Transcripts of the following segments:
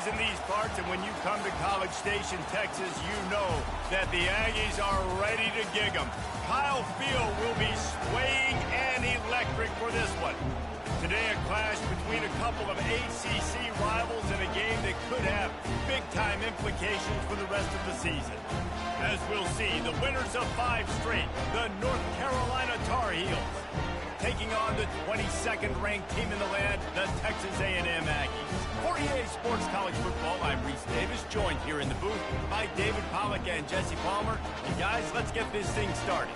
things in these parts, and when you come to College Station, Texas, you know that the Aggies are ready to gig 'em. Kyle Field will be swaying and electric for this one. Today, a clash between a couple of ACC rivals in a game that could have big-time implications for the rest of the season. As we'll see, the winners of 5 straight, the North Carolina Tar Heels, taking on the 22nd ranked team in the land, the Texas A&M Aggies. 48 Sports College Football, I'm Reese Davis, joined here in the booth by David Pollack and Jesse Palmer. And guys, let's get this thing started.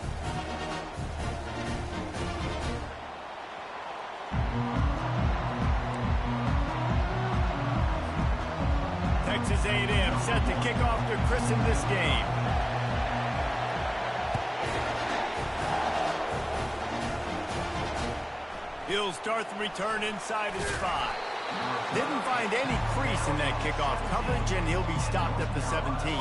Texas A&M set to kick off to christen this game. He'll start the return inside his 5. Didn't find any crease in that kickoff coverage, and he'll be stopped at the 17.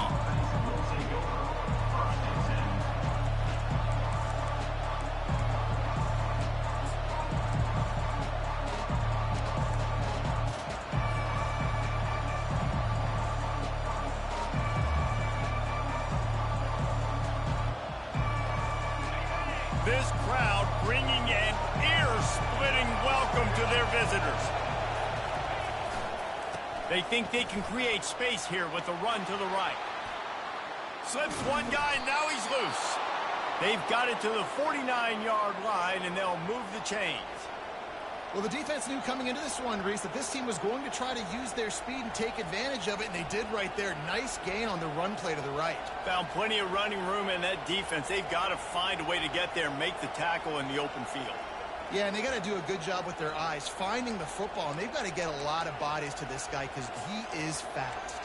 This crowd bringing an ear-splitting welcome to their visitors. They think they can create space here with a run to the right. Slips one guy, now he's loose. They've got it to the 49-yard line, and they'll move the chains. Well, the defense knew coming into this one, Reese, that this team was going to try to use their speed and take advantage of it, and they did right there. Nice gain on the run play to the right. Found plenty of running room in that defense. They've got to find a way to get there, make the tackle in the open field. Yeah, and they got to do a good job with their eyes, finding the football, and they've got to get a lot of bodies to this guy because he is fast.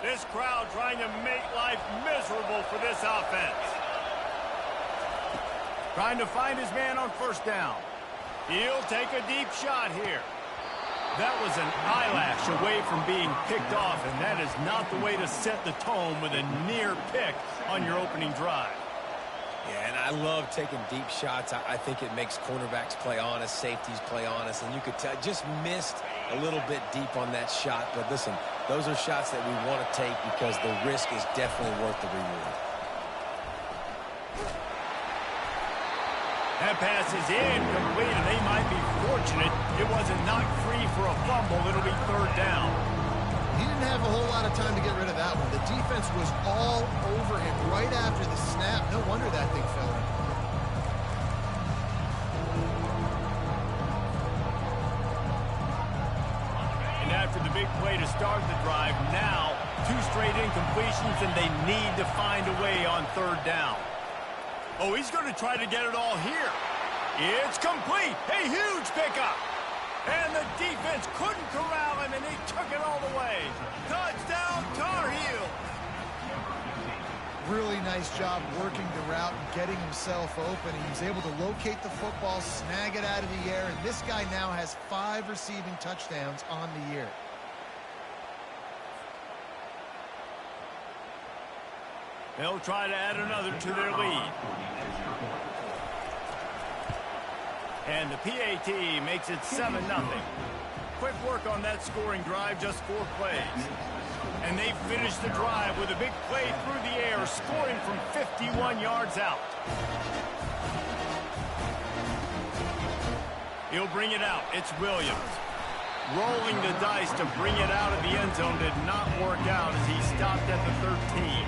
This crowd trying to make life miserable for this offense. Trying to find his man on first down. He'll take a deep shot here. That was an eyelash away from being picked off, and that is not the way to set the tone with a near pick on your opening drive. Yeah, and I love taking deep shots. I think it makes cornerbacks play honest, safeties play honest, and you could tell just missed a little bit deep on that shot. But listen, those are shots that we want to take because the risk is definitely worth the reward. That pass is incomplete, and they might be fortunate it wasn't knocked free for a fumble. It'll be 3rd down. He didn't have a whole lot of time to get rid of that one. The defense was all over him right after the snap. No wonder that thing fell in. And after the big play to start the drive, now 2 straight incompletions, and they need to find a way on 3rd down. Oh, he's going to try to get it all here. It's complete. A huge pickup. And the defense couldn't corral him, and they took it all the way. Touchdown, Tar Heels. Really nice job working the route and getting himself open. He was able to locate the football, snag it out of the air, and this guy now has 5 receiving touchdowns on the year. They'll try to add another to their lead. And the PAT makes it 7-0. Quick work on that scoring drive, just 4 plays. And they finish the drive with a big play through the air, scoring from 51 yards out. He'll bring it out. It's Williams. Rolling the dice to bring it out of the end zone did not work out as he stopped at the 13.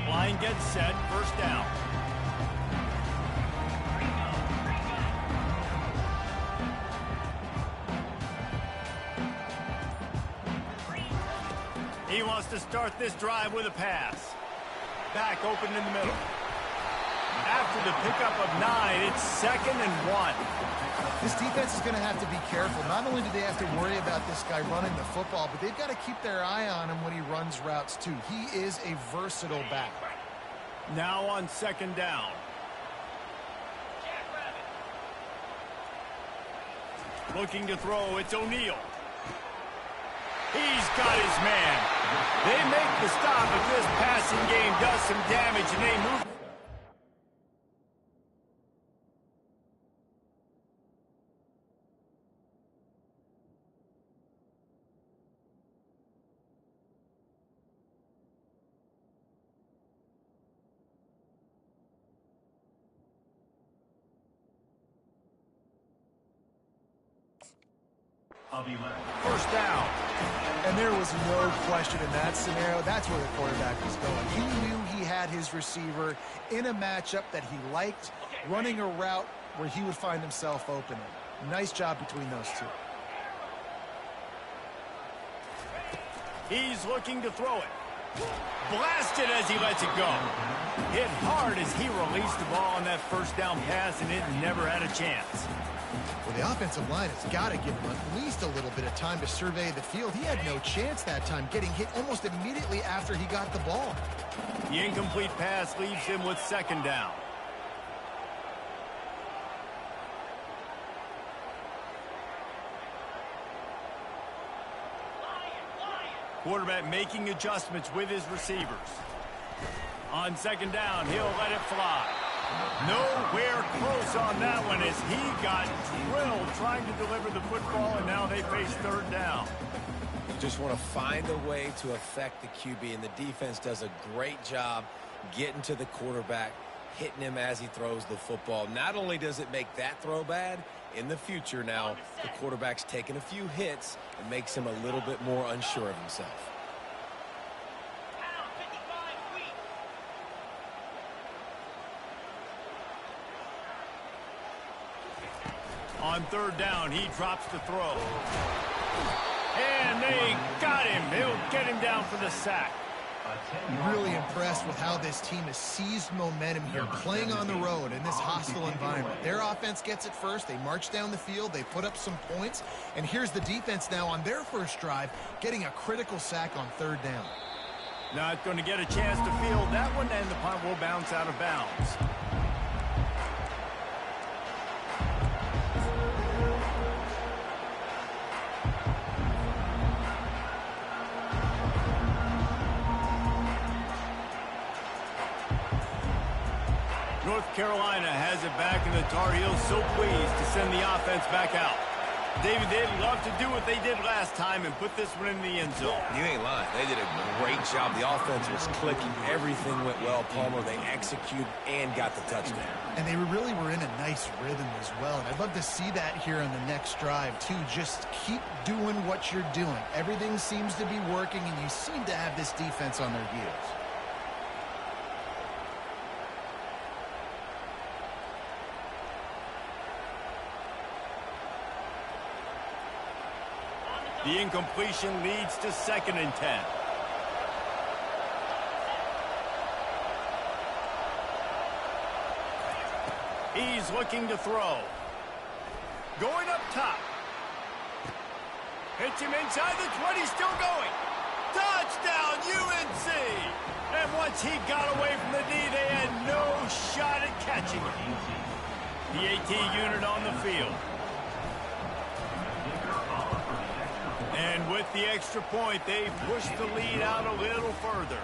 Line gets set, 1st down. He wants to start this drive with a pass. Back open in the middle. After the pickup of 9, it's 2nd and 1. This defense is going to have to be careful. Not only do they have to worry about this guy running the football, but they've got to keep their eye on him when he runs routes too. He is a versatile back. Now on 2nd down. Looking to throw, it's O'Neal. He's got his man. They make the stop, but this passing game does some damage, and they move. First down. And there was no question in that scenario. That's where the quarterback was going. He knew he had his receiver in a matchup that he liked, running a route where he would find himself open. Nice job between those two. He's looking to throw it. Blasted as he lets it go. Hit hard as he released the ball on that first down pass, and it never had a chance. Well, the offensive line has got to give him at least a little bit of time to survey the field. He had no chance that time, getting hit almost immediately after he got the ball. The incomplete pass leaves him with second down. Quarterback making adjustments with his receivers. On second down, he'll let it fly. Nowhere close on that one as he got drilled trying to deliver the football, and now they face third down. You just want to find a way to affect the QB, and the defense does a great job getting to the quarterback, hitting him as he throws the football. Not only does it make that throw bad, in the future now, the quarterback's taking a few hits and makes him a little bit more unsure of himself. On third down, he drops the throw. And they got him. He'll get him down for the sack. Really impressed with how this team has seized momentum here, playing on the road in this hostile environment. Their offense gets it first. They march down the field. They put up some points. And here's the defense now on their first drive, getting a critical sack on third down. Not going to get a chance to field that one, and the punt will bounce out of bounds. North Carolina has it back, and the Tar Heels so pleased to send the offense back out. David, they'd love to do what they did last time and put this one in the end zone. You ain't lying. They did a great job. The offense was clicking. Everything went well. Palmer, they executed and got the touchdown. And they really were in a nice rhythm as well. And I'd love to see that here on the next drive, too. Just keep doing what you're doing. Everything seems to be working, and you seem to have this defense on their heels. The incompletion leads to 2nd and 10. He's looking to throw. Going up top. Hits him inside the 20, still going. Touchdown, UNC! And once he got away from the D, they had no shot at catching him. The AT unit on the field. And with the extra point, they pushed the lead out a little further.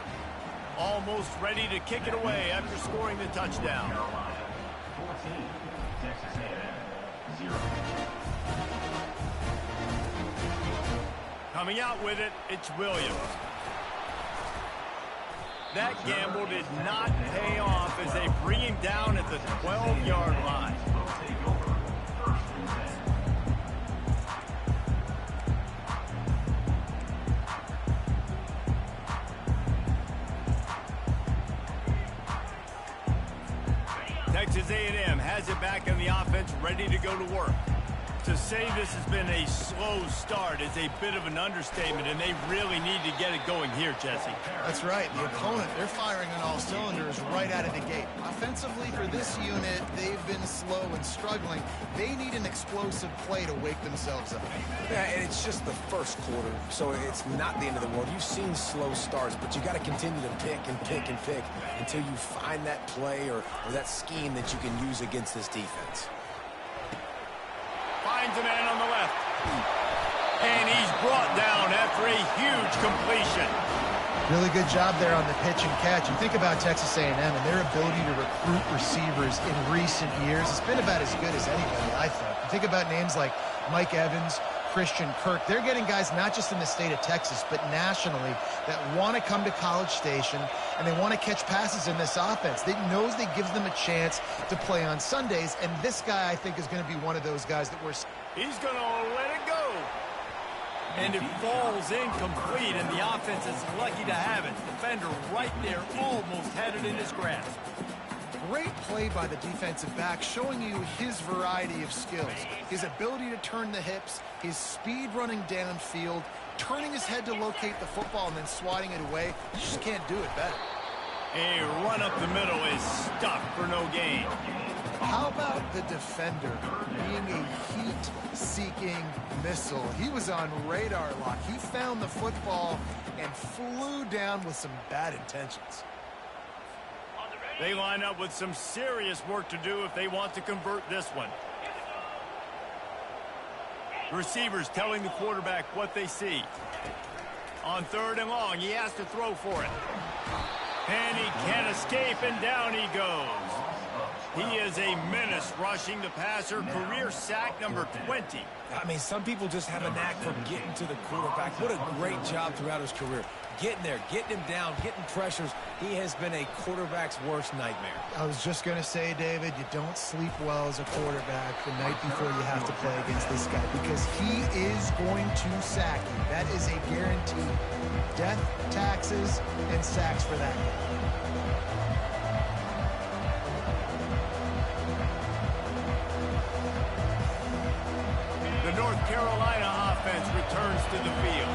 Almost ready to kick it away after scoring the touchdown. Coming out with it, it's Williams. That gamble did not pay off as they bring him down at the 12-yard line. Texas A&M has it back in the offense, ready to go to work. To say this has been a slow start is a bit of an understatement, and they really need to get it going here, Jesse. That's right. The opponent, they're firing on all cylinders right out of the gate. Offensively, for this unit, they've been slow and struggling. They need an explosive play to wake themselves up. Yeah, and it's just the first quarter, so it's not the end of the world. You've seen slow starts, but you got to continue to pick and pick and pick until you find that play or that scheme that you can use against this defense. finds a man on the left. And he's brought down after a huge completion. Really good job there on the pitch and catch. You think about Texas A&M and their ability to recruit receivers in recent years. It's been about as good as anybody, I think. You think about names like Mike Evans, Christian Kirk. They're getting guys not just in the state of Texas, but nationally that want to come to College Station and they want to catch passes in this offense. They knows that gives them a chance to play on Sundays, and this guy, I think, is going to be one of those guys that we're... He's going to let it go. And it falls incomplete, and the offense is lucky to have it. Defender right there almost had it in his grasp. Great play by the defensive back, showing you his variety of skills. His ability to turn the hips, his speed running downfield, turning his head to locate the football and then swatting it away. You just can't do it better. A run up the middle is stuffed for no gain. How about the defender being a heat-seeking missile? He was on radar lock. He found the football and flew down with some bad intentions. They line up with some serious work to do if they want to convert this one. The receivers telling the quarterback what they see. On 3rd and long, he has to throw for it. And he can't escape, and down he goes. He is a menace rushing the passer. Career sack number 20. I mean, some people just have a knack for getting to the quarterback. What a great job throughout his career. Getting there, getting him down, getting pressures. He has been a quarterback's worst nightmare. I was just going to say, David, you don't sleep well as a quarterback the night before you have to play against this guy because he is going to sack you. That is a guarantee. Death, taxes, and sacks for that. The North Carolina offense returns to the field.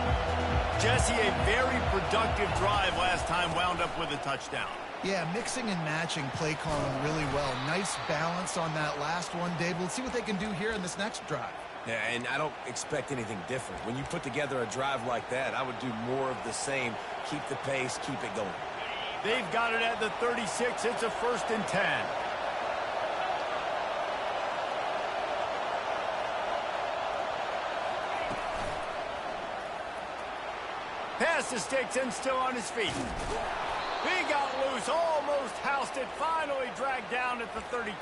Jesse, a very productive drive last time wound up with a touchdown. Yeah, mixing and matching play calling really well. Nice balance on that last one, Dave. Let's see what they can do here in this next drive. Yeah, and I don't expect anything different. When you put together a drive like that, I would do more of the same. Keep the pace, keep it going. They've got it at the 36. It's a 1st and 10. Pass to Sticks still on his feet. He got loose, almost housed it, finally dragged down at the 32.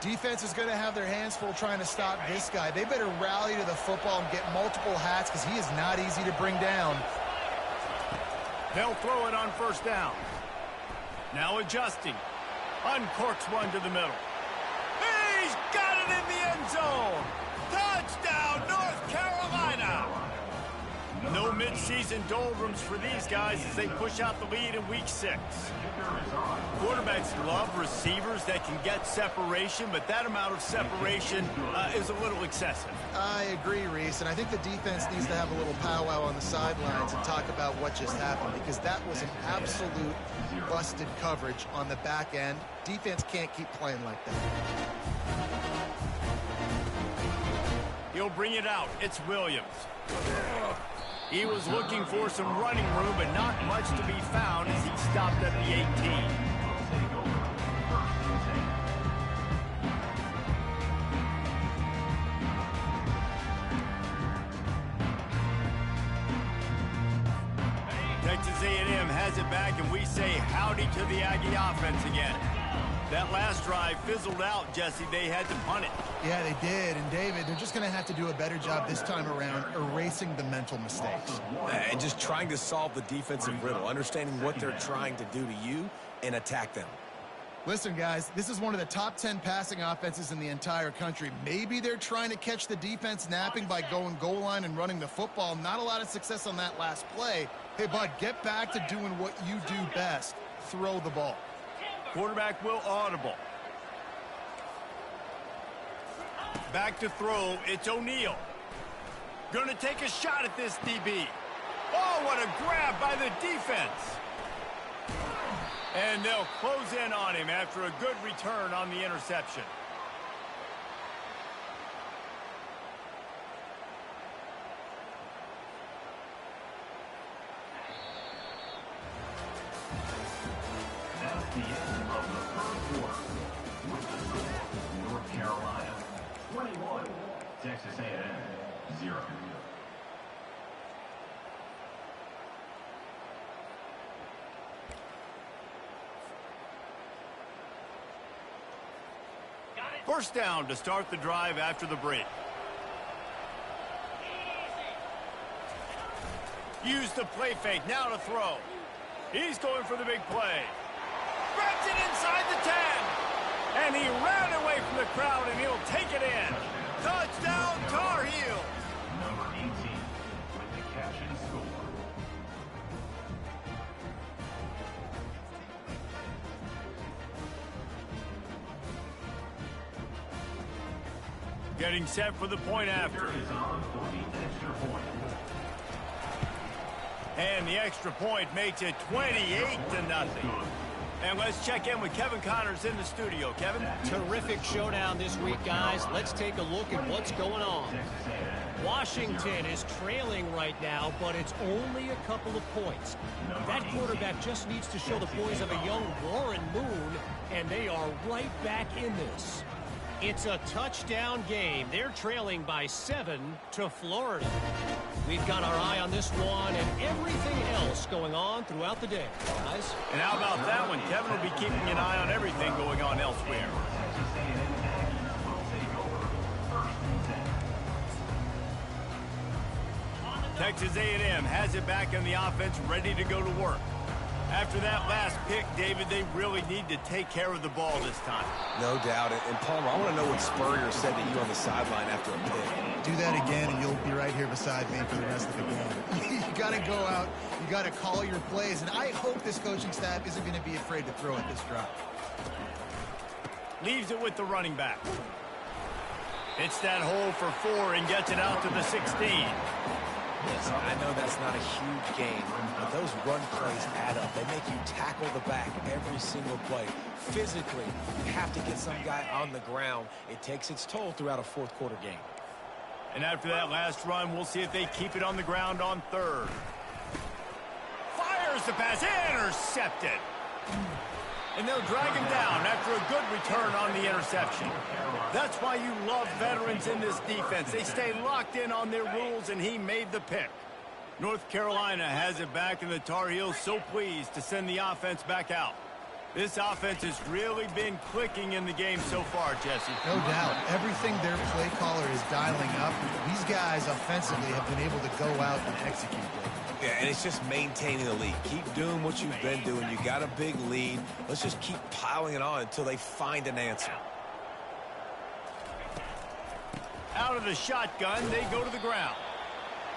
Defense is going to have their hands full trying to stop this guy. They better rally to the football and get multiple hats because he is not easy to bring down. They'll throw it on 1st down. Now adjusting. Uncorks one to the middle. He's got it in the end zone. Touchdown, North Carolina. No mid-season doldrums for these guys as they push out the lead in week 6. Quarterbacks love receivers that can get separation, but that amount of separation is a little excessive. I agree, Reese, and I think the defense needs to have a little powwow on the sidelines and talk about what just happened because that was an absolute busted coverage on the back end. Defense can't keep playing like that. He'll bring it out. It's Williams. He was looking for some running room, but not much to be found as he stopped at the 18. Texas A&M has it back, and we say howdy to the Aggie offense again. That last drive fizzled out, Jesse. They had to punt it. Yeah, they did. And, David, they're just going to have to do a better job this time around erasing the mental mistakes. And just trying to solve the defensive riddle, understanding what they're trying to do to you and attack them. Listen, guys, this is one of the top 10 passing offenses in the entire country. Maybe they're trying to catch the defense napping by going goal line and running the football. Not a lot of success on that last play. Hey, bud, get back to doing what you do best. Throw the ball. Quarterback will audible. Back to throw. It's O'Neal. Going to take a shot at this DB. Oh, what a grab by the defense. And they'll close in on him after a good return on the interception. That's the end of the first quarter. With the score, North Carolina 21. Texas A&M, 0. First down to start the drive after the break. Use the play fake, now to throw. He's going for the big play. Grabs it inside the 10. And he ran away from the crowd, and he'll take it in. Touchdown, Tar Heels. Number 18 with the catch and score. Getting set for the point after. Is on for the extra point. And the extra point makes it 28-0. And let's check in with Kevin Connors in the studio. Kevin? Terrific showdown this week, guys. Let's take a look at what's going on. Washington is trailing right now, but it's only a couple of points. That quarterback just needs to show the boys of a young Warren Moon, and they are right back in this. It's a touchdown game. They're trailing by 7 to Florida. We've got our eye on this one and everything else going on throughout the day, guys. And how about that one? Kevin will be keeping an eye on everything going on elsewhere. Texas A&M has it back in the offense, ready to go to work. After that last pick, David, they really need to take care of the ball this time. No doubt. And Palmer, I want to know what Spurrier said to you on the sideline after a pick. Do that again, and you'll be right here beside me for the rest of the game. You got to go out. You got to call your plays. And I hope this coaching staff isn't going to be afraid to throw at this drive. Leaves it with the running back. Hits that hole for 4 and gets it out to the 16. Listen, I know that's not a huge game, but those run plays add up. They make you tackle the back every single play. Physically, you have to get some guy on the ground. It takes its toll throughout a fourth quarter game. And after that last run, we'll see if they keep it on the ground on 3rd. Fires the pass, intercepted. And they'll drag him down after a good return on the interception. That's why you love veterans in this defense. They stay locked in on their rules, and he made the pick. North Carolina has it back, and the Tar Heels so pleased to send the offense back out. This offense has really been clicking in the game so far, Jesse. No doubt. Everything their play caller is dialing up, these guys offensively have been able to go out and execute. Yeah, and it's just maintaining the lead. Keep doing what you've been doing. You got a big lead. Let's just keep piling it on until they find an answer. Out of the shotgun, they go to the ground.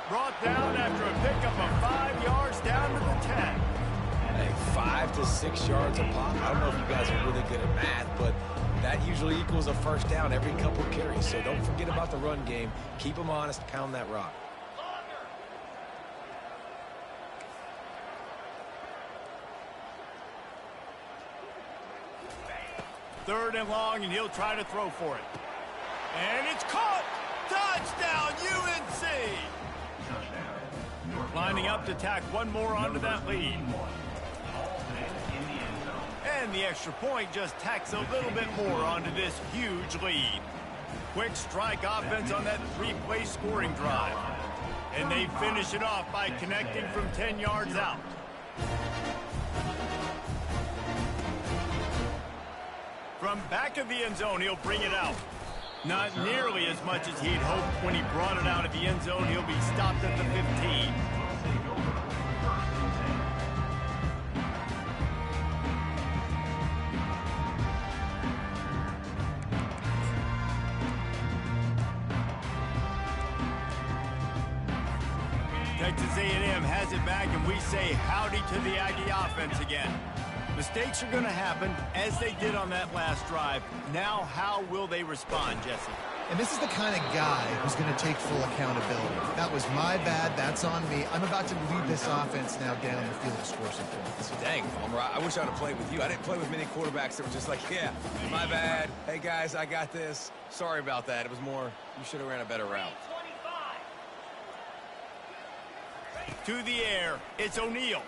Brought down after a pickup of 5 yards down to the 10. Hey, 5 to 6 yards a pop. I don't know if you guys are really good at math, but that usually equals a first down every couple carries. So don't forget about the run game. Keep them honest. Pound that rock. Third and long, and he'll try to throw for it. And it's caught! Touchdown, UNC! Lining up to tack one more onto that lead. And the extra point just tacks a little bit more onto this huge lead. Quick strike offense on that 3-play scoring drive. And they finish it off by connecting from 10 yards out. From back of the end zone, he'll bring it out. Not nearly as much as he'd hoped when he brought it out of the end zone. He'll be stopped at the 15. Texas A&M has it back, and we say howdy to the Aggie offense again. Mistakes are going to happen, as they did on that last drive. Now, how will they respond, Jesse? And this is the kind of guy who's going to take full accountability. That was my bad. That's on me. I'm about to lead this offense now down the field to score some points. Dang, Palmer, I wish I'd have played with you. I didn't play with many quarterbacks that were just like, yeah, my bad. Hey, guys, I got this. Sorry about that. It was more, you should have ran a better route. To the air, it's O'Neal.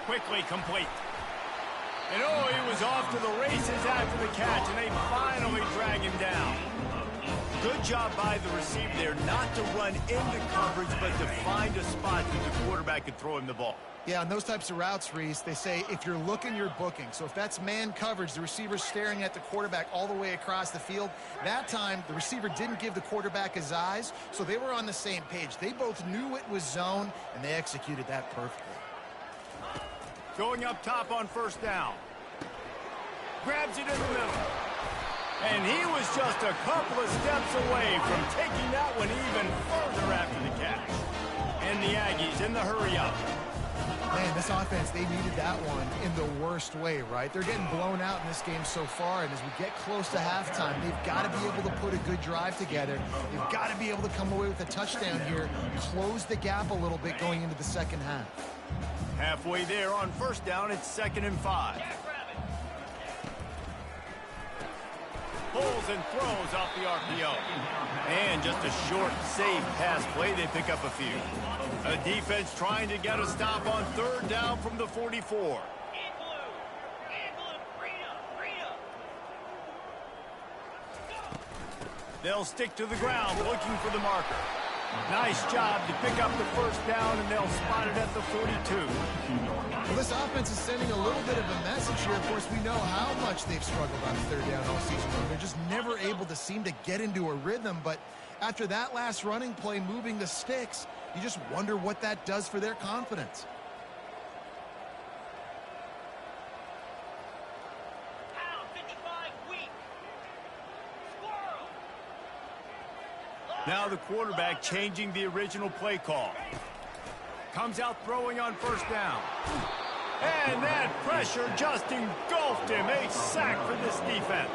Quickly complete. And oh, he was off to the races after the catch, and they finally drag him down. Good job by the receiver there not to run into coverage, but to find a spot that the quarterback could throw him the ball. Yeah, on those types of routes, Reese, they say if you're looking, you're booking. So if that's man coverage, the receiver's staring at the quarterback all the way across the field. That time, the receiver didn't give the quarterback his eyes, so they were on the same page. They both knew it was zone, and they executed that perfectly. Going up top on first down. Grabs it in the middle. And he was just a couple of steps away from taking that one even further after the catch. And the Aggies in the hurry up. Man, this offense, they needed that one in the worst way, right? They're getting blown out in this game so far, and as we get close to halftime, they've got to be able to put a good drive together. They've got to be able to come away with a touchdown here, close the gap a little bit going into the second half. Halfway there on first down, it's 2nd and 5. Pulls and throws off the RPO. And just a short, safe pass play. They pick up a few. A defense trying to get a stop on 3rd down from the 44. They'll stick to the ground looking for the marker. Nice job to pick up the first down, and they'll spot it at the 42. Well, this offense is sending a little bit of a message here. Of course, we know how much they've struggled on 3rd down all season long. They're just never able to seem to get into a rhythm. But after that last running play, moving the sticks, you just wonder what that does for their confidence. Now the quarterback changing the original play call. Comes out throwing on first down. And that pressure just engulfed him. A sack for this defense.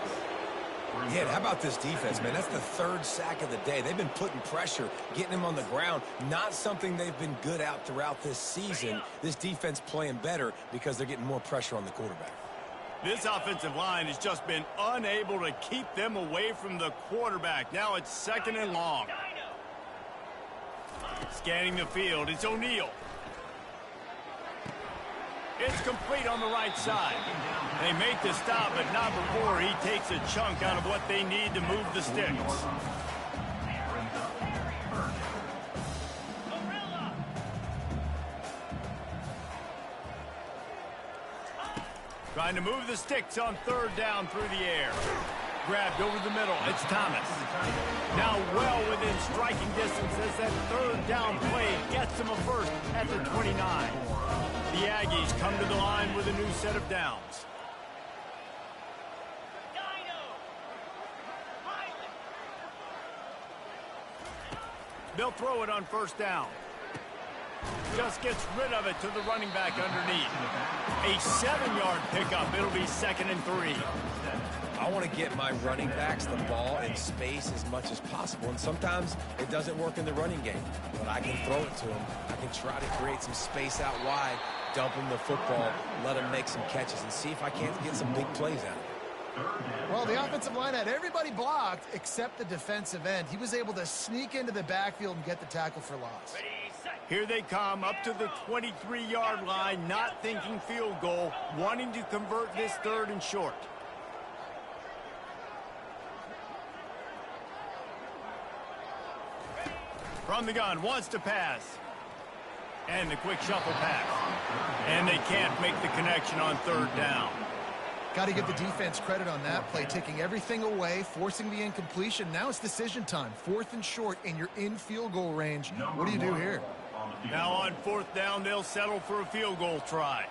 Yeah, how about this defense, man? That's the 3rd sack of the day. They've been putting pressure, getting him on the ground. Not something they've been good at throughout this season. This defense playing better because they're getting more pressure on the quarterback. This offensive line has just been unable to keep them away from the quarterback. Now it's 2nd and long. Scanning the field, it's O'Neal. It's complete on the right side. They make the stop, but not before he takes a chunk out of what they need to move the sticks. Trying to move the sticks on 3rd down through the air. Grabbed over the middle. It's Thomas. Now well within striking distance as that 3rd down play gets him a first at the 29. The Aggies come to the line with a new set of downs. They'll throw it on first down. Just gets rid of it to the running back underneath. A 7-yard pickup. It'll be 2nd and 3. I want to get my running backs the ball in space as much as possible, and sometimes it doesn't work in the running game, but I can throw it to them. I can try to create some space out wide, dump them the football, let them make some catches, and see if I can't get some big plays out of it. Well, the offensive line had everybody blocked except the defensive end. He was able to sneak into the backfield and get the tackle for loss. Here they come up to the 23-yard line, not thinking field goal, wanting to convert this 3rd and short. From the gun, wants to pass. And the quick shuffle pass. And they can't make the connection on 3rd down. Got to give the defense credit on that play, taking everything away, forcing the incompletion. Now it's decision time. 4th and short, and you're in field goal range. What do you do here? Now on 4th down, they'll settle for a field goal try.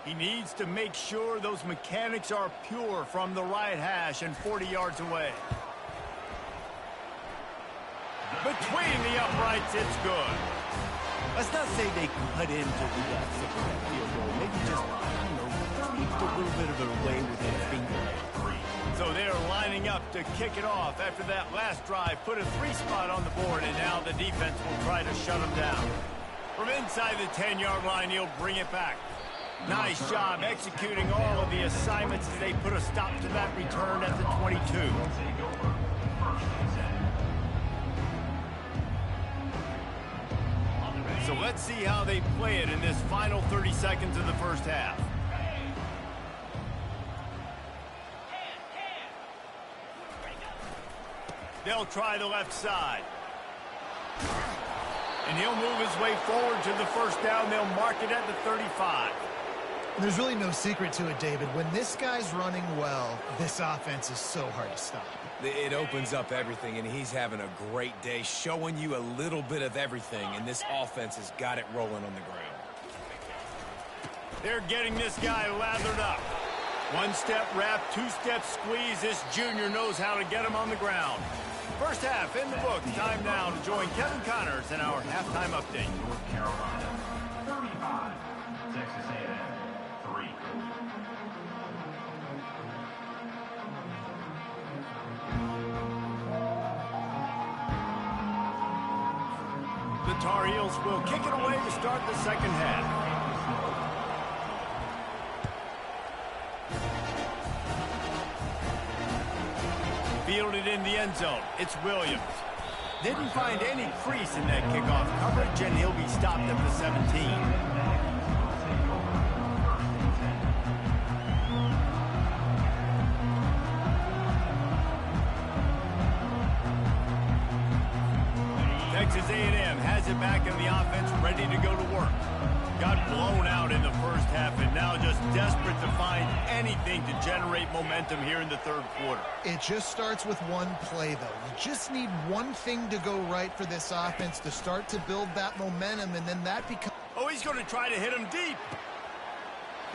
He needs to make sure those mechanics are pure from the right hash and 40 yards away. Between the uprights, it's good. Let's not say they cut into the field goal. Maybe just, tweaked a little bit of it away with their finger. So they're lining up to kick it off after that last drive. Put a 3 spot on the board, and now the defense will try to shut them down. From inside the 10-yard line, he'll bring it back. Nice job executing all of the assignments as they put a stop to that return at the 22. So let's see how they play it in this final 30 seconds of the first half. They'll try the left side. And he'll move his way forward to the first down. They'll mark it at the 35. There's really no secret to it, David. When this guy's running well, this offense is so hard to stop. It opens up everything, and he's having a great day, showing you a little bit of everything, and this offense has got it rolling on the ground. They're getting this guy lathered up. One-step wrap, two-step squeeze. This junior knows how to get him on the ground. First half in the book. Time now to join Kevin Connors in our halftime update. North Carolina, 35. Texas A&M, 3. The Tar Heels will kick it away to start the second half. Fielded in the end zone. It's Williams. Didn't find any crease in that kickoff coverage, and he'll be stopped at the 17. Texas A&M has it back in the offense, ready to go to work. Got blown out in the first half and now just desperate to find anything to generate momentum here in the third quarter. It just starts with one play, though. You just need one thing to go right for this offense to start to build that momentum, and then that becomes... Oh, he's going to try to hit him deep.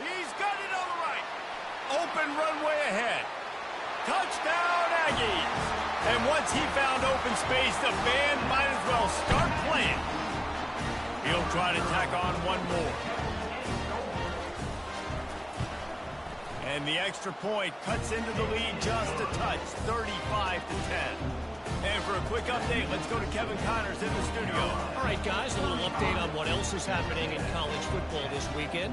He's got it on the right. Open runway ahead. Touchdown, Aggies. And once he found open space, the band might as well start playing. He'll try to tack on one more. And the extra point cuts into the lead just a touch, 35-10. And for a quick update, let's go to Kevin Connors in the studio. All right, guys, a little update on what else is happening in college football this weekend.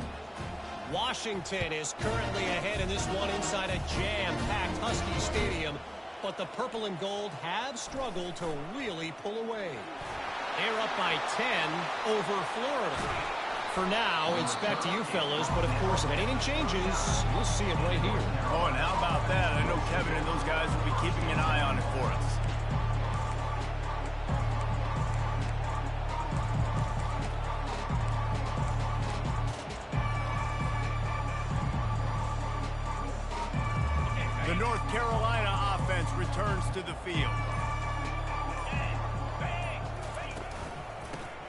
Washington is currently ahead in this one inside a jam-packed Husky Stadium, but the purple and gold have struggled to really pull away. They're up by 10 over Florida. For now, it's back to you fellas, but of course, if anything changes, we'll see it right here. Oh, and how about that? I know Kevin and those guys will be keeping an eye on it for us. The North Carolina offense returns to the field.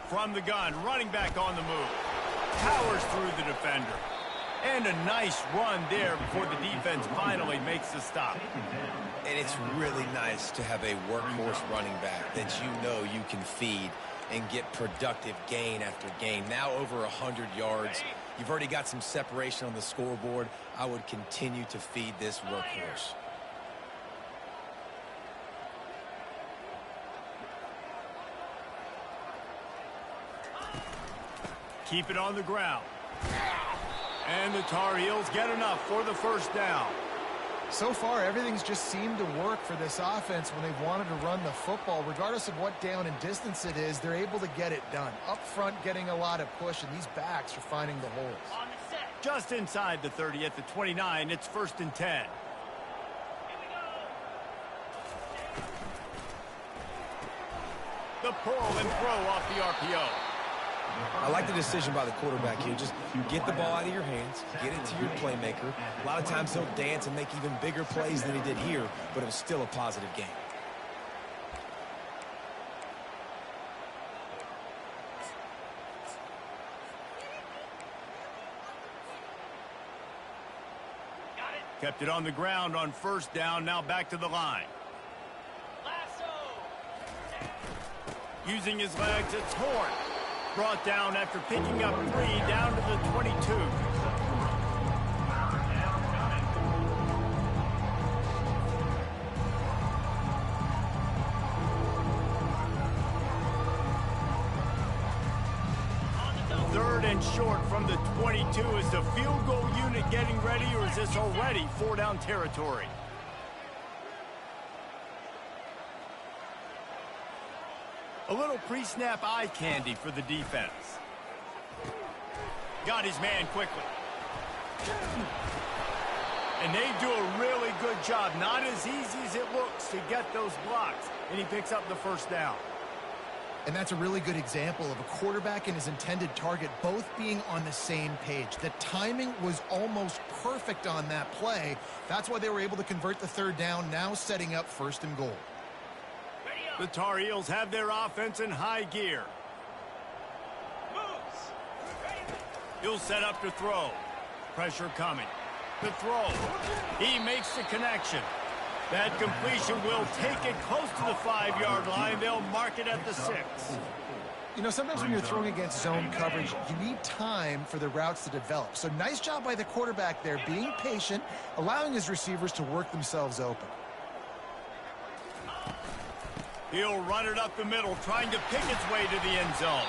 From the gun, running back on the move. Powers through the defender. And a nice run there before the defense finally makes the stop. And it's really nice to have a workhorse running back that you know you can feed and get productive gain after gain. Now over 100 yards. You've already got some separation on the scoreboard. I would continue to feed this workhorse. Keep it on the ground. And the Tar Heels get enough for the first down. So far, everything's just seemed to work for this offense when they've wanted to run the football. Regardless of what down and distance it is, they're able to get it done. Up front, getting a lot of push, and these backs are finding the holes. Just inside the 30 at the 29, it's 1st and 10. The pull and throw off the RPO. I like the decision by the quarterback here. Just get the ball out of your hands, get it to your playmaker. A lot of times he'll dance and make even bigger plays than he did here, but it was still a positive game. Kept it on the ground on first down, now back to the line. Using his legs, it's Horn. Brought down after picking up 3 down to the 22. Third and short from the 22. Is the field goal unit getting ready, or is this already 4-down territory? A little pre-snap eye candy for the defense. Got his man quickly. And they do a really good job. Not as easy as it looks to get those blocks. And he picks up the first down. And that's a really good example of a quarterback and his intended target both being on the same page. The timing was almost perfect on that play. That's why they were able to convert the third down, now setting up 1st and goal. The Tar Heels have their offense in high gear. He'll set up to throw. Pressure coming. The throw. He makes the connection. That completion will take it close to the 5-yard line. They'll mark it at the 6. You know, sometimes when you're throwing against zone coverage, you need time for the routes to develop. So nice job by the quarterback there, being patient, allowing his receivers to work themselves open. He'll run it up the middle, trying to pick its way to the end zone.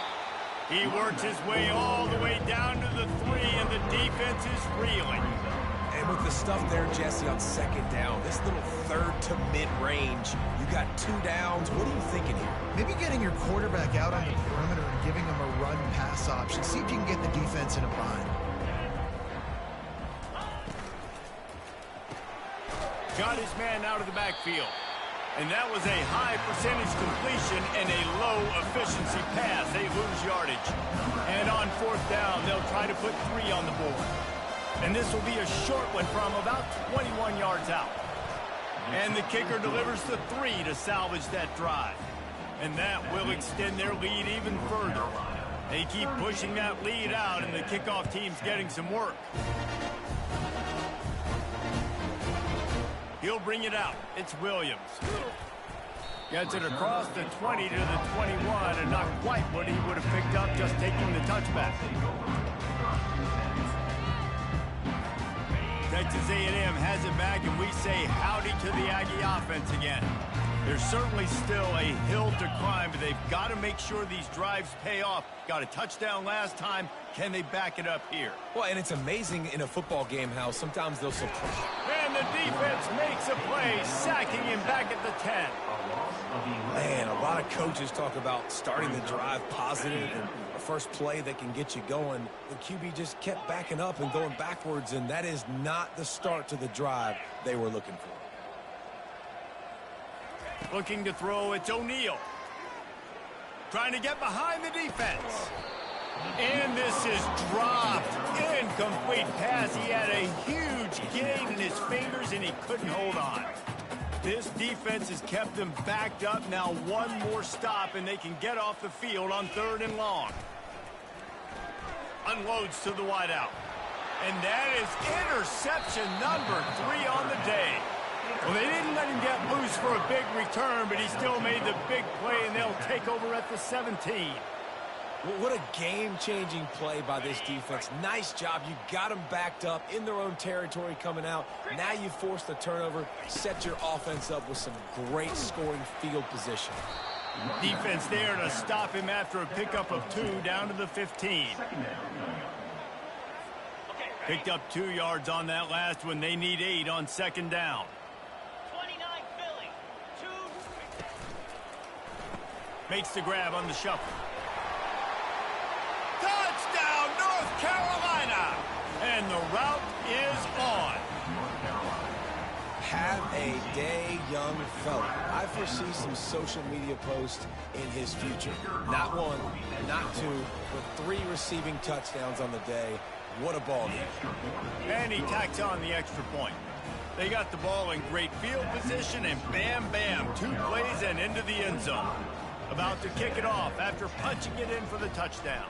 He works his way all the way down to the 3, and the defense is reeling. And with the stuff there, Jesse, on 2nd down, this little 3rd to mid-range, you got 2 downs. What are you thinking here? Maybe getting your quarterback out on the perimeter and giving him a run-pass option. See if you can get the defense in a bind. Got his man out of the backfield. And that was a high percentage completion and a low efficiency pass. They lose yardage. And on 4th down, they'll try to put 3 on the board. And this will be a short one from about 21 yards out. And the kicker delivers the 3 to salvage that drive. And that will extend their lead even further. They keep pushing that lead out, and the kickoff team's getting some work. He'll bring it out. It's Williams. Gets it across the 20 to the 21, and not quite what he would have picked up just taking the touchback. Texas A&M has it back, and we say howdy to the Aggie offense again. There's certainly still a hill to climb, but they've got to make sure these drives pay off. Got a touchdown last time. Can they back it up here? Well, and it's amazing in a football game how sometimes they'll surprise. And the defense makes a play, sacking him back at the 10. Man, a lot of coaches talk about starting the drive positive and a first play that can get you going. The QB just kept backing up and going backwards, and that is not the start to the drive they were looking for. Looking to throw, it's O'Neal. Trying to get behind the defense. And this is dropped. Incomplete pass. He had a huge gain in his fingers, and he couldn't hold on. This defense has kept them backed up. Now one more stop, and they can get off the field on 3rd and long. Unloads to the wideout. And that is interception number 3 on the day. Well, they didn't let him get loose for a big return, but he still made the big play, and they'll take over at the 17. What a game-changing play by this defense. Nice job. You got them backed up in their own territory coming out. Now you force the turnover, set your offense up with some great scoring field position. Defense there to stop him after a pickup of 2 down to the 15. Picked up 2 yards on that last one. They need 8 on 2nd down. 29 Philly. 2. Makes the grab on the shuffle. Touchdown, North Carolina! And the route is on. Have a day, young fella. I foresee some social media posts in his future. Not 1, not 2, but 3 receiving touchdowns on the day. What a ball game. And he tacks on the extra point. They got the ball in great field position, and bam, bam, 2 plays and into the end zone. About to kick it off after punching it in for the touchdown.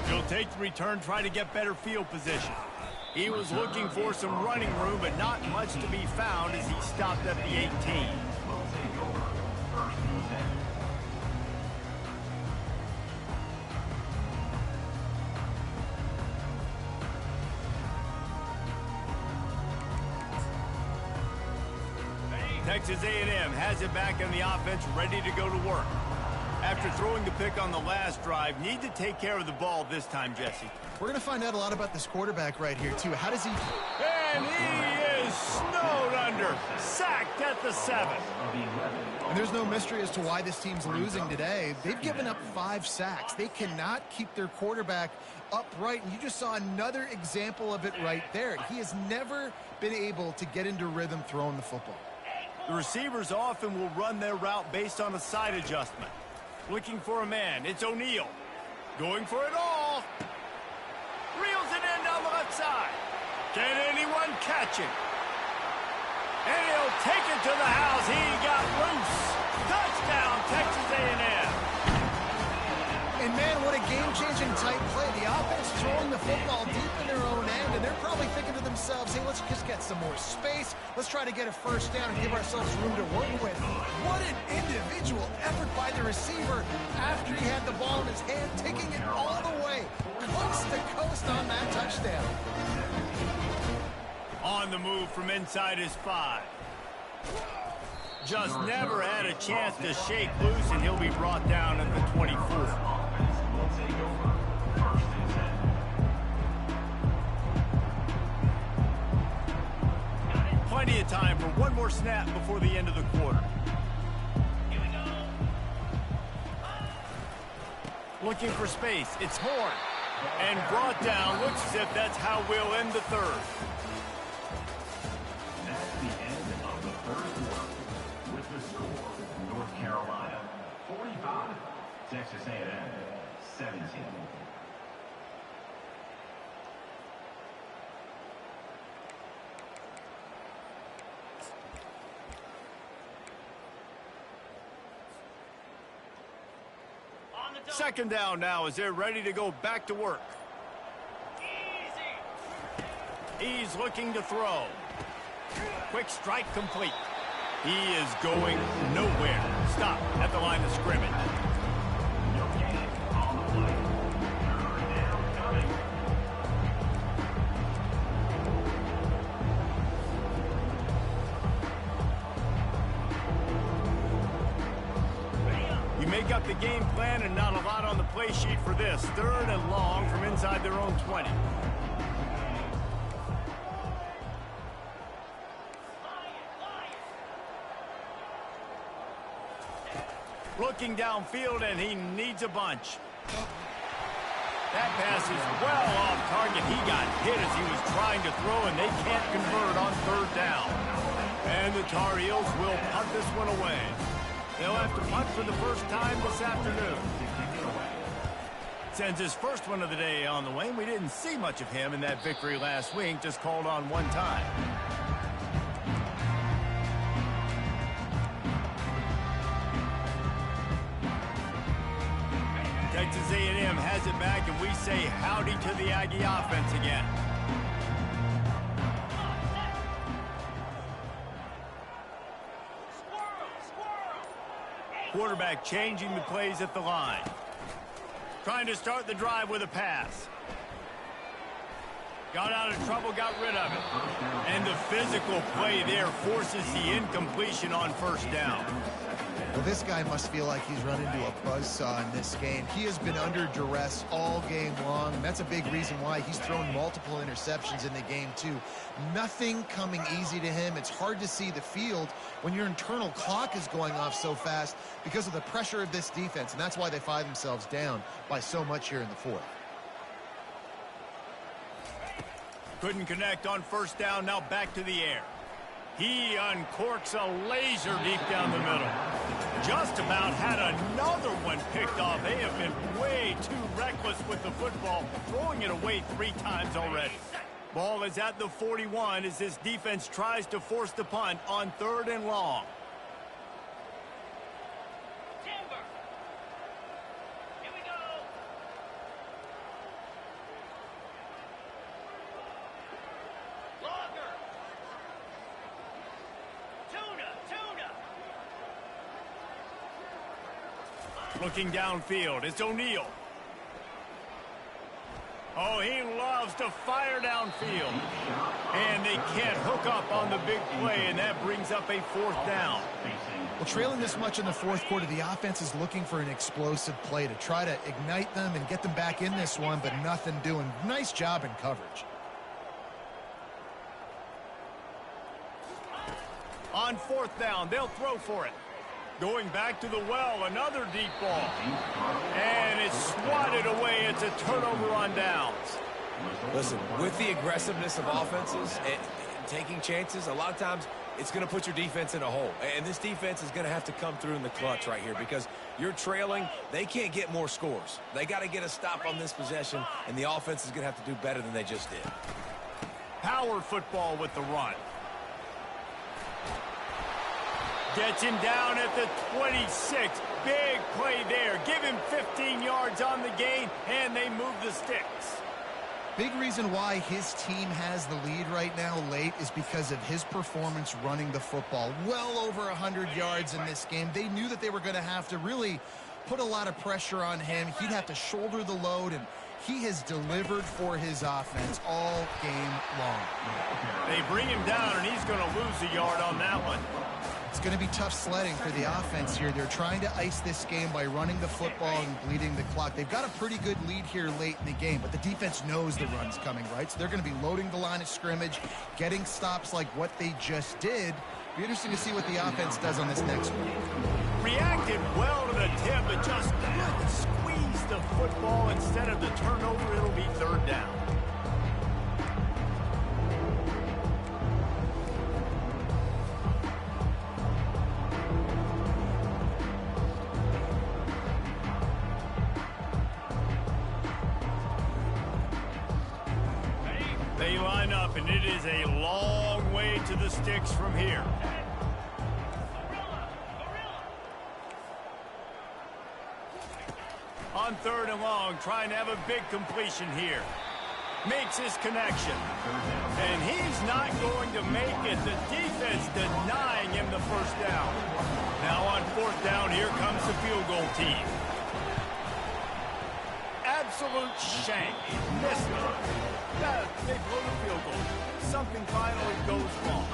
He'll take the return, try to get better field position. He was looking for some running room, but not much to be found as he stopped at the 18. Texas A&M has it back in the offense, ready to go to work. After throwing the pick on the last drive, need to take care of the ball this time, Jesse. We're going to find out a lot about this quarterback right here, too. How does he... And he is is snowed under. Sacked at the 7. And there's no mystery as to why this team's losing today. They've given up 5 sacks. They cannot keep their quarterback upright, and you just saw another example of it right there. He has never been able to get into rhythm throwing the football. The receivers often will run their route based on a side adjustment. Looking for a man. It's O'Neal. Going for it all. Reels it in down the left side. Can anyone catch it? And he'll take it to the house. He got loose. Touchdown, Texas A&M. And, man, what a game-changing type play. The offense throwing the football deep in their own end, and they're probably thinking to themselves, hey, let's just get some more space. Let's try to get a first down and give ourselves room to work with. What an individual effort by the receiver after he had the ball in his hand, taking it all the way, coast to coast on that touchdown. On the move from inside his 5. Just never had a chance to shake loose, and he'll be brought down at the 24. Plenty of time for one more snap before the end of the quarter. Here we go. Looking for space. It's Horn. And brought down. Looks as if that's how we'll end the 3rd. That's the end of the 1st quarter. With the score, North Carolina 45, Texas A&M 17. Second down now as they're ready to go back to work. He's looking to throw. Quick strike complete. He is going nowhere. Stop at the line of scrimmage. You make up the game plan and not a lot on the play sheet for this. 3rd and long from inside their own 20. Looking downfield, and he needs a bunch. That pass is well off target. He got hit as he was trying to throw, and they can't convert on 3rd down. And the Tar Heels will punt this one away. They'll have to punt for the first time this afternoon. Sends his first one of the day on the way. We didn't see much of him in that victory last week, just called on one time. Texas A&M has it back, and we say howdy to the Aggie offense again. Quarterback changing the plays at the line. Trying to start the drive with a pass. Got out of trouble, got rid of it. And the physical play there forces the incompletion on 1st down. Well, this guy must feel like he's run into a buzzsaw in this game. He has been under duress all game long, and that's a big reason why he's thrown multiple interceptions in the game, too. Nothing coming easy to him. It's hard to see the field when your internal clock is going off so fast because of the pressure of this defense, and that's why they find themselves down by so much here in the 4th. Couldn't connect on 1st down, now back to the air. He uncorks a laser deep down the middle. Just about had another one picked off. They have been way too reckless with the football, throwing it away 3 times already. Ball is at the 41 as this defense tries to force the punt on 3rd and long. Here we go. Longer. Tuna. Looking downfield, it's O'Neal. Oh, he loves to fire downfield. And they can't hook up on the big play, and that brings up a 4th down. Well, trailing this much in the 4th quarter, the offense is looking for an explosive play to try to ignite them and get them back in this one, but nothing doing. Nice job in coverage. On 4th down, they'll throw for it. Going back to the well, another deep ball. And it's swatted away. It's a turnover on downs. Listen, with the aggressiveness of offenses and taking chances, a lot of times it's going to put your defense in a hole. And this defense is going to have to come through in the clutch right here because you're trailing. They can't get more scores. They got to get a stop on this possession, and the offense is going to have to do better than they just did. Power football with the run. Gets him down at the 26. Big play there. Give him 15 yards on the gain, and they move the sticks. Big reason why his team has the lead right now late is because of his performance running the football. Well over 100 yards in this game. They knew that they were going to have to really put a lot of pressure on him. He'd have to shoulder the load, and he has delivered for his offense all game long. They bring him down, and he's going to lose a yard on that one. It's going to be tough sledding for the offense here. They're trying to ice this game by running the football and bleeding the clock. They've got a pretty good lead here late in the game, but the defense knows the run's coming, right? So they're going to be loading the line of scrimmage, getting stops like what they just did. Be interesting to see what the offense does on this next one. Reacted well to the tip, but just couldn't squeeze the football. Instead of the turnover, it'll be 3rd down. They line up, and it is a long way to the sticks from here. On 3rd and long, trying to have a big completion here. Makes his connection. And he's not going to make it. The defense denying him the 1st down. Now on 4th down, here comes the field goal team. Absolute shank. Missed it. They blow the field goal. Something finally goes wrong.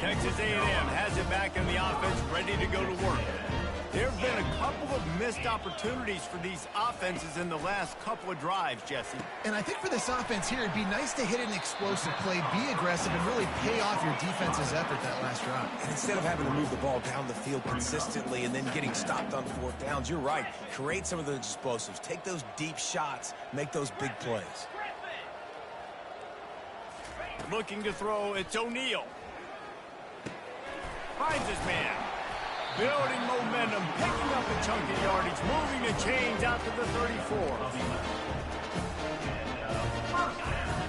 Texas A&M has it back in the offense, ready to go to work. There have been a couple of missed opportunities for these offenses in the last couple of drives, Jesse. And I think for this offense here, it'd be nice to hit an explosive play, be aggressive, and really pay off your defense's effort that last drive. And instead of having to move the ball down the field consistently and then getting stopped on 4th downs, you're right. Create some of those explosives. Take those deep shots. Make those big plays. Looking to throw, it's O'Neal. Finds his man. Building momentum, picking up a chunk of yardage, moving the chains out to the 34.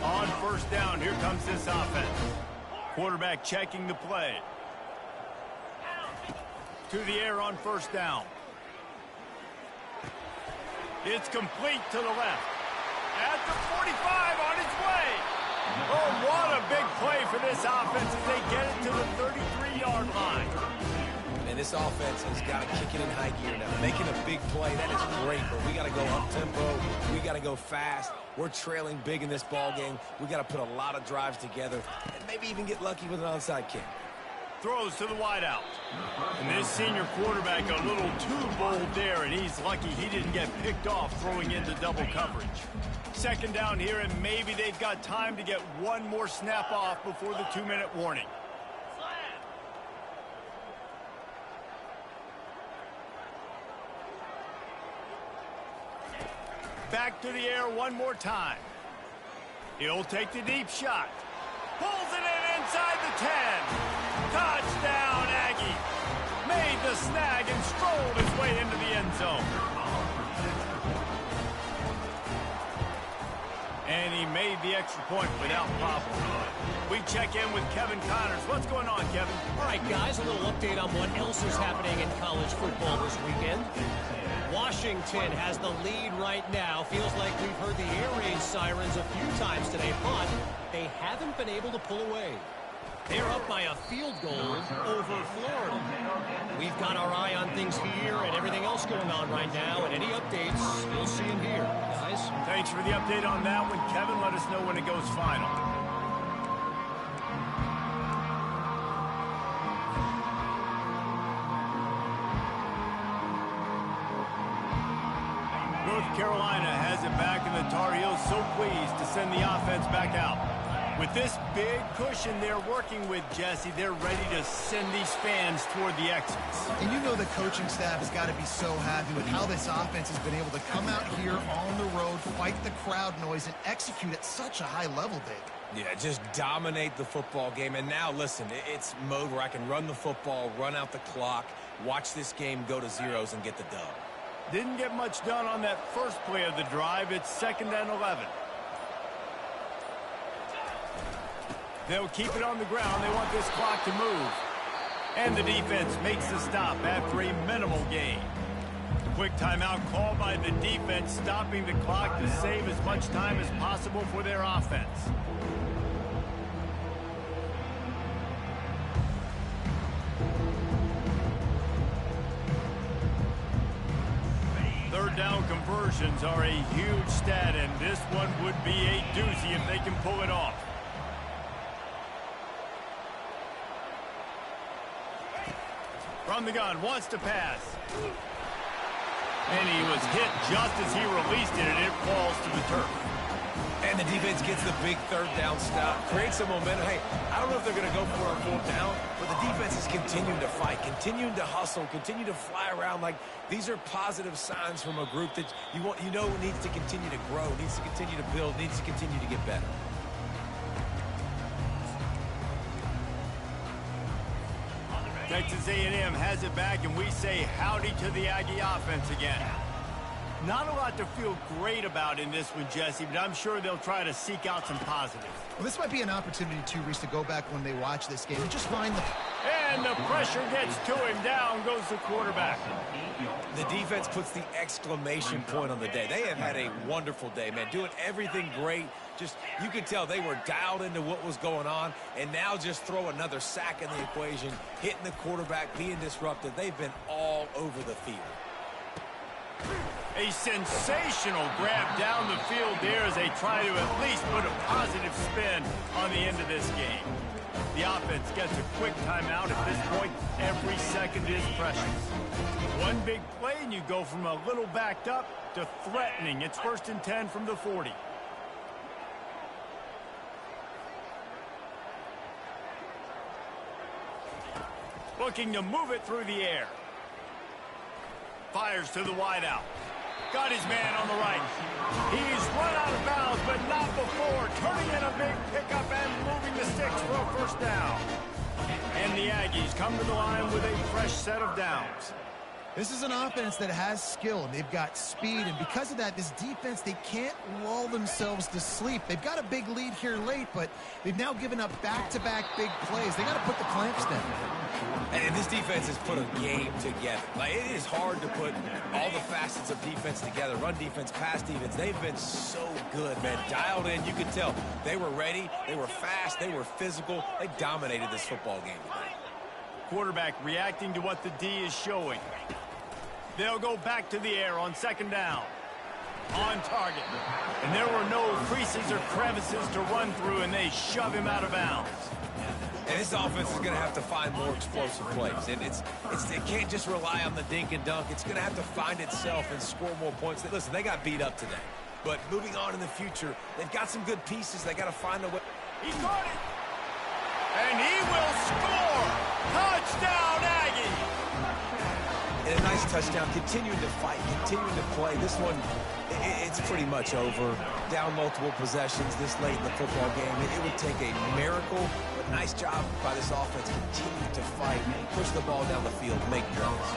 On 1st down, here comes this offense. Quarterback checking the play. To the air on 1st down. It's complete to the left. At the 45, on its way. Oh, what a big play for this offense as they get it to the 33-yard line. And this offense has got to kick it in high gear now. Making a big play, that is great, but we got to go up-tempo. We got to go fast. We're trailing big in this ball game. We got to put a lot of drives together and maybe even get lucky with an onside kick. Throws to the wideout. And this senior quarterback a little too bold there, and he's lucky he didn't get picked off throwing into double coverage. 2nd down here, and maybe they've got time to get one more snap off before the 2-minute warning. Back to the air one more time. He'll take the deep shot. Pulls it in inside the 10. Touchdown, Aggie. Made the snag and strolled his way into the end zone. And he made the extra point without problem. We check in with Kevin Connors. What's going on, Kevin? All right, guys, a little update on what else is happening in college football this weekend. Washington has the lead right now. Feels like we've heard the air raid sirens a few times today, but they haven't been able to pull away. They're up by a field goal over Florida. We've got our eye on things here and everything else going on right now, and any updates, we'll see them here, guys. Thanks for the update on that one, Kevin. Let us know when it goes final. North Carolina has it back, and the Tar Heels so pleased to send the offense back out. With this big cushion they're working with, Jesse, they're ready to send these fans toward the exits. And you know the coaching staff has got to be so happy with how this offense has been able to come out here on the road, fight the crowd noise, and execute at such a high level, Dave. Yeah, just dominate the football game. And now, listen, it's mode where I can run the football, run out the clock, watch this game go to zeros and get the dub. Didn't get much done on that first play of the drive. It's 2nd and 11. They'll keep it on the ground. They want this clock to move. And the defense makes the stop after a minimal gain. Quick timeout called by the defense, stopping the clock to save as much time as possible for their offense. Third down conversions are a huge stat, and this one would be a doozy if they can pull it off. From the gun, wants to pass. And he was hit just as he released it, and it falls to the turf. And the defense gets the big third down stop, creates some momentum. Hey, I don't know if they're going to go for a 4th down, but the defense is continuing to fight, continuing to hustle, continue to fly around. Like, these are positive signs from a group that you know needs to continue to grow, needs to continue to build, needs to continue to get better. Texas A&M has it back, and we say howdy to the Aggie offense again. Not a lot to feel great about in this one, Jesse, but I'm sure they'll try to seek out some positives. Well, this might be an opportunity, too, Reese, to go back when they watch this game and just find the... And the pressure gets to him. Down goes the quarterback. The defense puts the exclamation point on the day. They have had a wonderful day, man, doing everything great. Just, you could tell they were dialed into what was going on, and now just throw another sack in the equation, hitting the quarterback, being disruptive. They've been all over the field. A sensational grab down the field there as they try to at least put a positive spin on the end of this game. The offense gets a quick timeout. At this point, every second is precious. One big play, and you go from a little backed up to threatening. It's 1st and 10 from the 40. Looking to move it through the air. Fires to the wideout. Got his man on the right. He's run out of bounds, but not before. Turning in a big pickup and moving the sticks for a 1st down. And the Aggies come to the line with a fresh set of downs. This is an offense that has skill, and they've got speed, and because of that, this defense, they can't lull themselves to sleep. They've got a big lead here late, but they've now given up back-to-back big plays. They got to put the clamps down. And this defense has put a game together. Like, it is hard to put all the facets of defense together. Run defense, pass defense. They've been so good, man. Dialed in. You could tell they were ready. They were fast. They were physical. They dominated this football game today. Quarterback reacting to what the D is showing. They'll go back to the air on 2nd down. On target. And there were no creases or crevices to run through, and they shove him out of bounds. And this offense is going to have to find more explosive plays. And it can't just rely on the dink and dunk. It's going to have to find itself and score more points. Listen, they got beat up today. But moving on in the future, they've got some good pieces. They got to find a way. He caught it. And he will score. Touchdown, Aggie. And a nice touchdown, continuing to fight, continuing to play. This one, it's pretty much over. Down multiple possessions this late in the football game. It would take a miracle, but nice job by this offense. Continue to fight, push the ball down the field, make plays.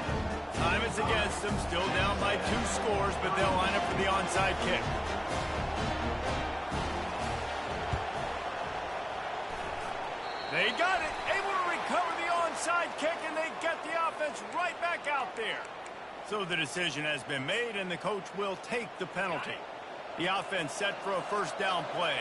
Time is against them, still down by 2 scores, but they'll line up for the onside kick. They got it, able to recover the onside kick, and they get the offense right back out there. So the decision has been made, and the coach will take the penalty. The offense set for a 1st down play.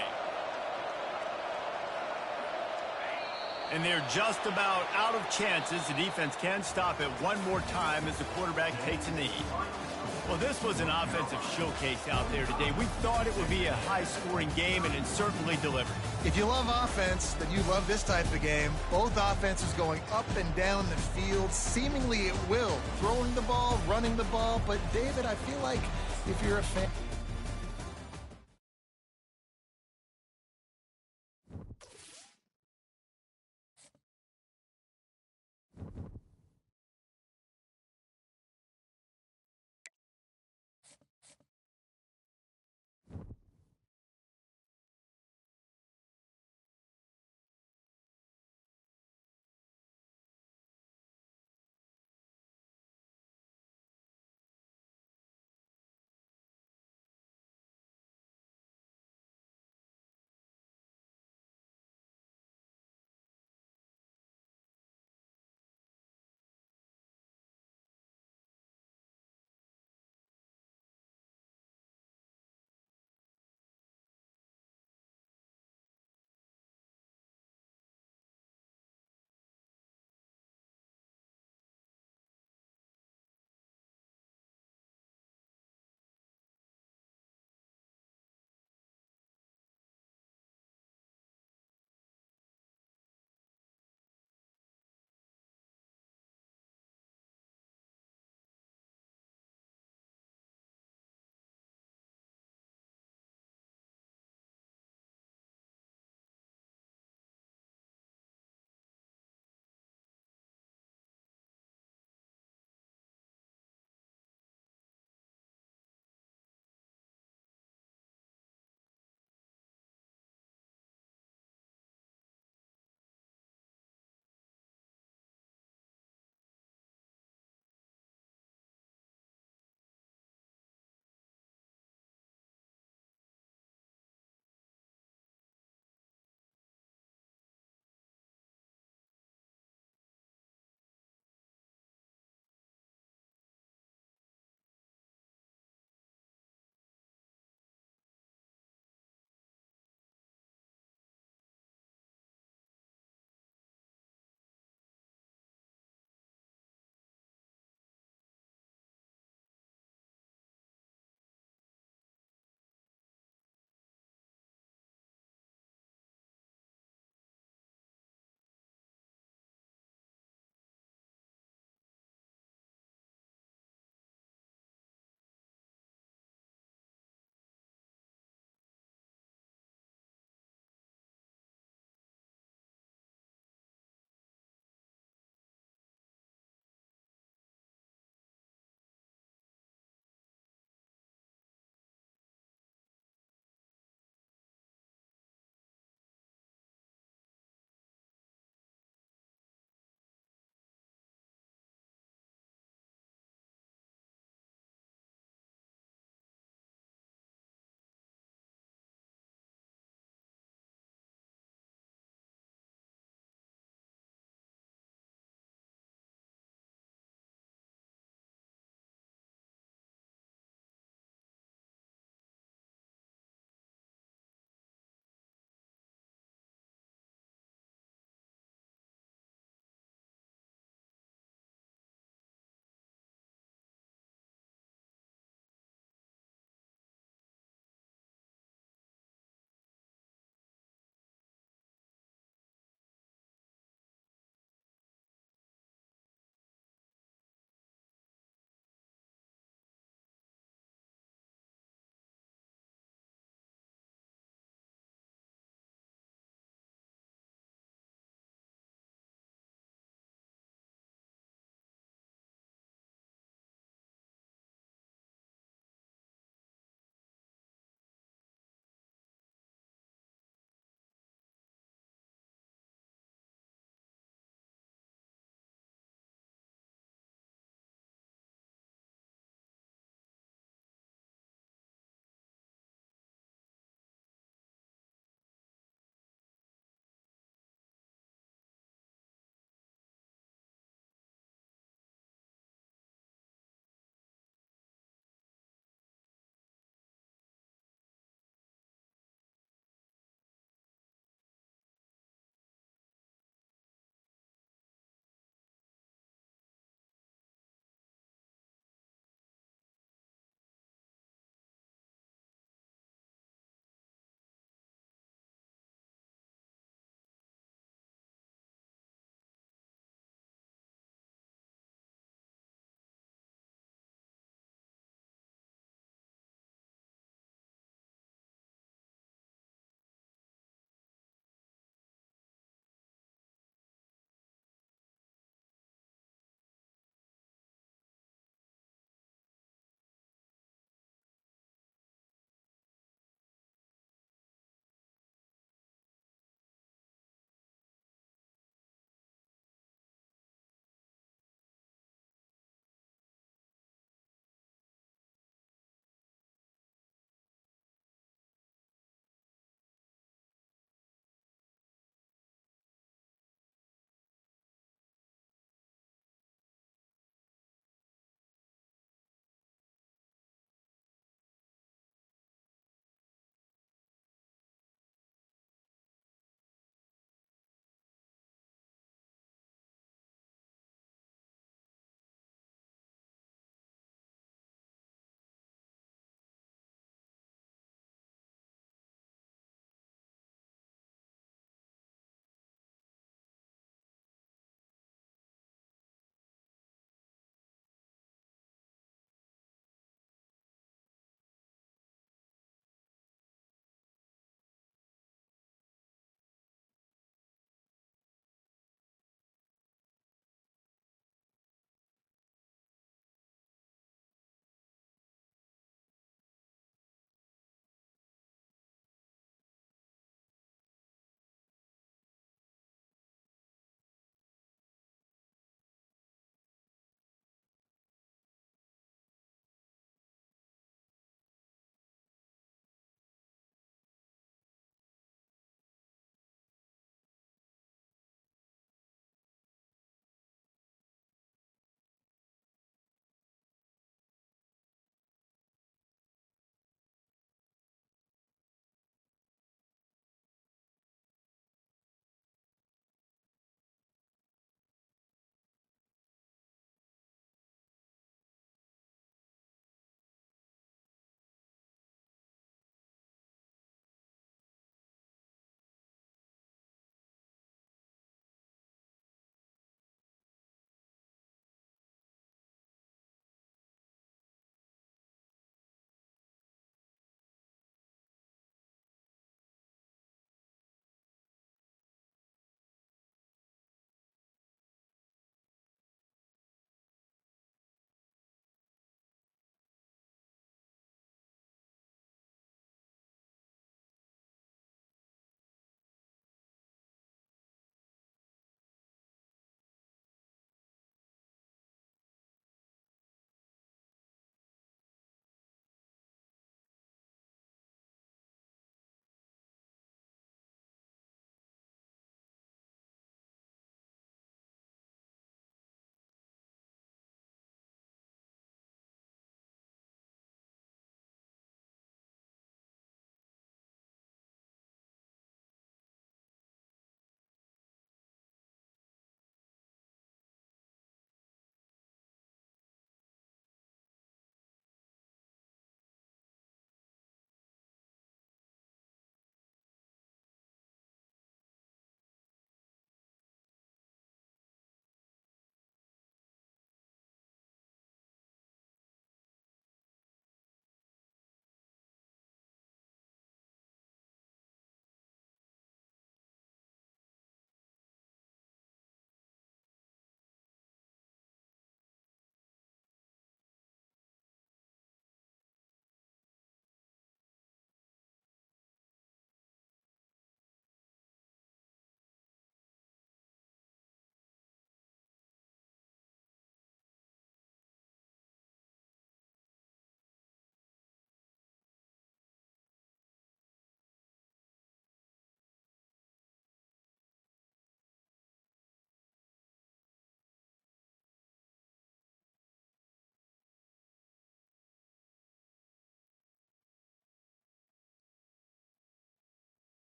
And they're just about out of chances. The defense can stop it one more time as the quarterback takes a knee. Well, this was an offensive showcase out there today. We thought it would be a high-scoring game, and it certainly delivered. If you love offense, then you love this type of game. Both offenses going up and down the field, seemingly at will. Throwing the ball, running the ball. But, David, I feel like if you're a fan...